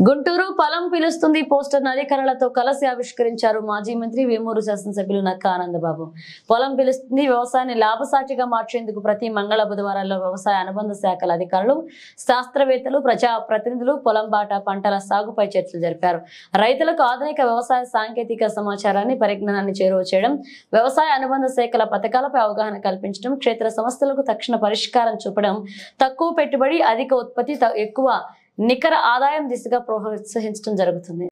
గుంటూరు పొలం పిలుస్తుంది పోస్టర్ అధికారులతో కలిసి ఆవిష్కరించారు మాజీ మంత్రి వేమూరు శాసనసభ్యులు నక్కా ఆనందబాబు. పొలం పిలుస్తుంది వ్యవసాయాన్ని లాభసాటిగా మార్చేందుకు ప్రతి మంగళ బుధవారాల్లో వ్యవసాయ అనుబంధ శాఖల అధికారులు, శాస్త్రవేత్తలు, ప్రజా ప్రతినిధులు పొలం బాట పంటల సాగుపై చర్చలు జరిపారు. రైతులకు ఆధునిక వ్యవసాయ సాంకేతిక సమాచారాన్ని, పరిజ్ఞానాన్ని చేరువ చేయడం, వ్యవసాయ అనుబంధ శాఖల పథకాలపై అవగాహన కల్పించడం, క్షేత్ర సమస్యలకు తక్షణ పరిష్కారం చూపడం, తక్కువ పెట్టుబడి, అధిక ఉత్పత్తి, ఎక్కువ నికర ఆదాయం దిశగా ప్రోత్సహించడం జరుగుతుంది.